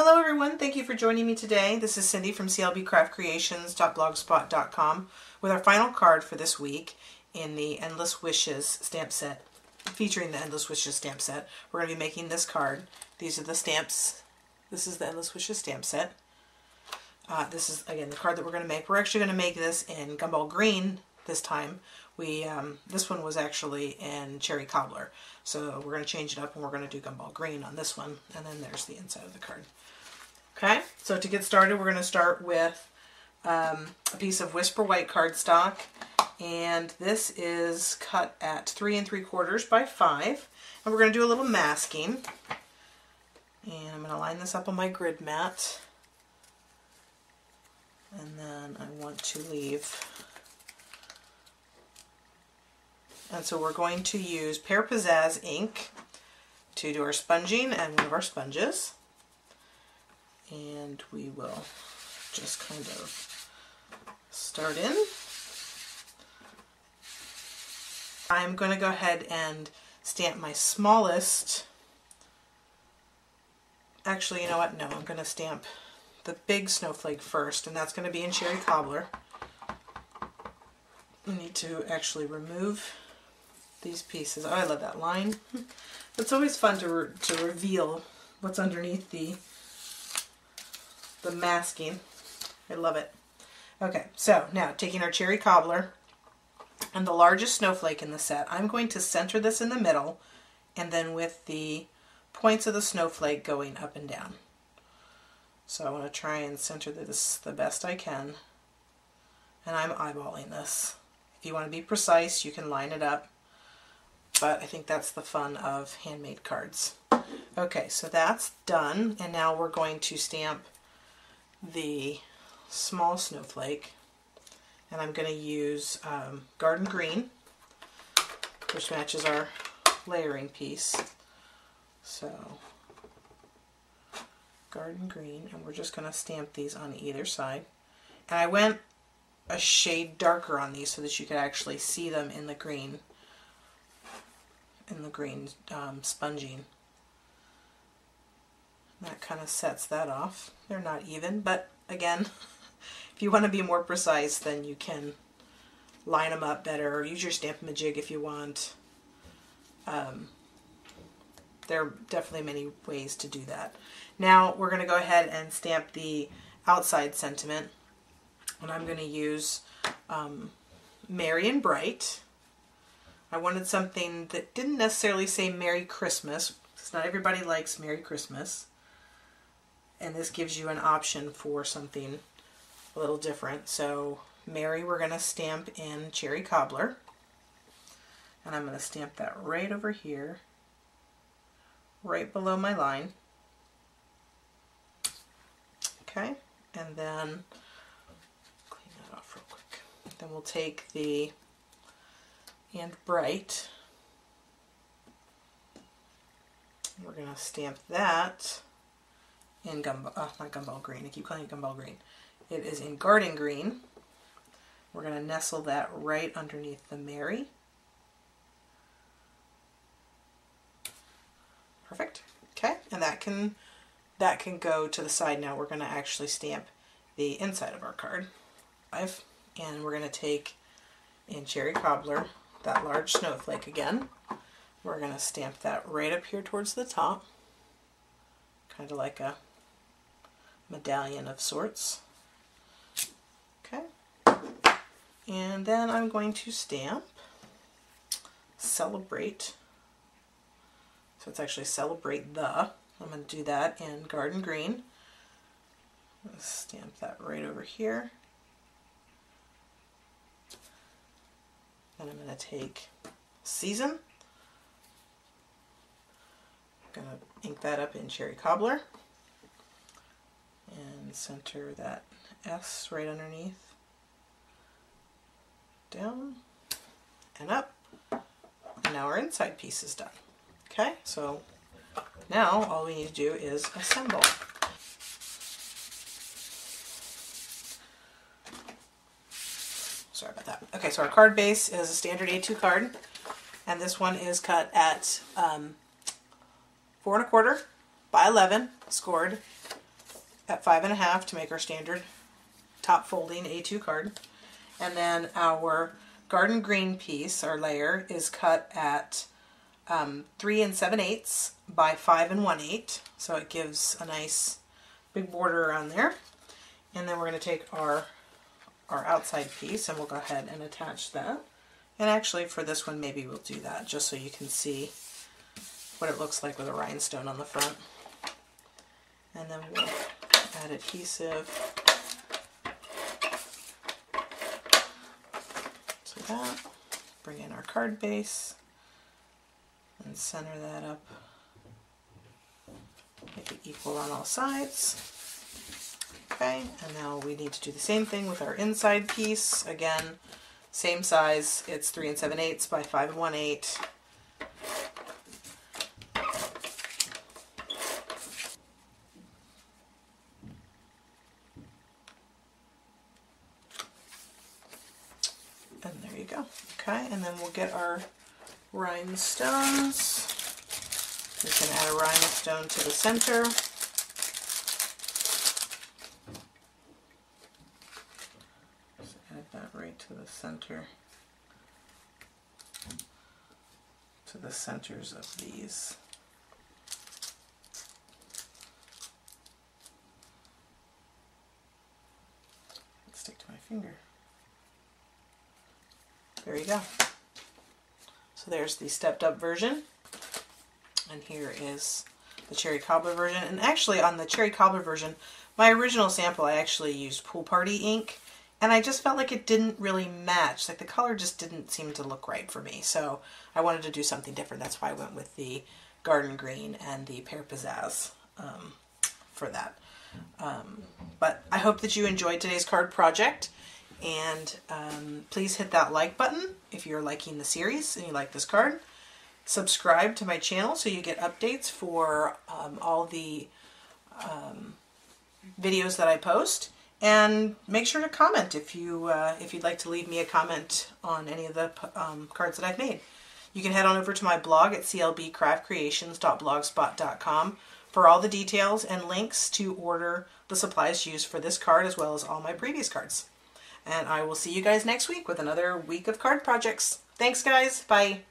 Hello everyone, thank you for joining me today. This is Cindy from clbcraftcreations.blogspot.com with our final card for this week in the Endless Wishes stamp set, featuring the Endless Wishes stamp set. We're going to be making this card. These are the stamps. This is the Endless Wishes stamp set. This is, again, the card that we're going to make. We're actually going to make this in Gumball Green this time. This one was actually in Cherry Cobbler. So we're going to change it up and we're going to do Gumball Green on this one. And then there's the inside of the card. Okay, so to get started, we're going to start with a piece of Whisper White cardstock. And this is cut at 3 3/4 by 5. And we're going to do a little masking. And I'm going to line this up on my grid mat. And then I want to leave. And so we're going to use Pear Pizzazz ink to do our sponging and one of our sponges. And we will just kind of start in. I'm going to go ahead and stamp my smallest. Actually, you know what? No, I'm going to stamp the big snowflake first, and that's going to be in Cherry Cobbler. I need to actually remove these pieces. Oh, I love that line. It's always fun to reveal what's underneath the masking. I love it. Okay, so now taking our Cherry Cobbler and the largest snowflake in the set, I'm going to center this in the middle, and then with the points of the snowflake going up and down. So I want to try and center this the best I can, and I'm eyeballing this. If you want to be precise, you can line it up, but I think that's the fun of handmade cards. Okay, so that's done, and now we're going to stamp the small snowflake, and I'm going to use Garden Green, which matches our layering piece. So Garden Green, and we're just going to stamp these on either side. And I went a shade darker on these so that you could actually see them in the green, sponging. That kind of sets that off. They're not even, but again, if you want to be more precise, then you can line them up better, or use your Stampin'-Up if you want. There are definitely many ways to do that. Now we're going to go ahead and stamp the outside sentiment, and I'm going to use Merry and Bright. I wanted something that didn't necessarily say Merry Christmas, because not everybody likes Merry Christmas. And this gives you an option for something a little different. So Merry, we're going to stamp in Cherry Cobbler. And I'm going to stamp that right over here, right below my line. Okay, and then clean that off real quick. Then we'll take the And Bright. We're going to stamp that in not Gumball Green. I keep calling it Gumball Green. It is in Garden Green. We're going to nestle that right underneath the Merry. Perfect. Okay, and that can go to the side now. We're going to actually stamp the inside of our card. And we're going to take in Cherry Cobbler that large snowflake again. We're going to stamp that right up here towards the top, kind of like a medallion of sorts. Okay, and then I'm going to stamp Celebrate. So it's actually Celebrate the. I'm going to do that in Garden Green. Let's stamp that right over here. Then I'm going to take Season. I'm going to ink that up in Cherry Cobbler and center that S right underneath, down and up. And now our inside piece is done. Okay, so now all we need to do is assemble. Sorry about that. Okay, so our card base is a standard A2 card, and this one is cut at 4 1/4 by 11, scored, at 5.5 to make our standard top folding A2 card. And then our garden green piece, our layer, is cut at 3 7/8 by 5 1/8. So it gives a nice big border around there. And then we're going to take our outside piece and we'll go ahead and attach that. And actually for this one maybe we'll do that just so you can see what it looks like with a rhinestone on the front. And then we'll add adhesive to that. Bring in our card base and center that up. Make it equal on all sides. Okay, and now we need to do the same thing with our inside piece. Again, same size. It's 3 7/8 by 5 1/8. And there you go. Okay, and then we'll get our rhinestones. We can add a rhinestone to the center. Just add that right to the center. To the centers of these. Let's stick to my finger. There you go. So there's the stepped up version. And here is the cherry cobbler version. And actually on the cherry cobbler version, my original sample I actually used Pool Party ink. And I just felt like it didn't really match. Like the color just didn't seem to look right for me. So I wanted to do something different. That's why I went with the garden green and the pear pizzazz for that. But I hope that you enjoyed today's card project. And please hit that like button if you're liking the series and you like this card. Subscribe to my channel so you get updates for all the videos that I post. And make sure to comment if you'd like to leave me a comment on any of the cards that I've made. You can head on over to my blog at clbcraftcreations.blogspot.com for all the details and links to order the supplies used for this card as well as all my previous cards. And I will see you guys next week with another week of card projects. Thanks guys, bye!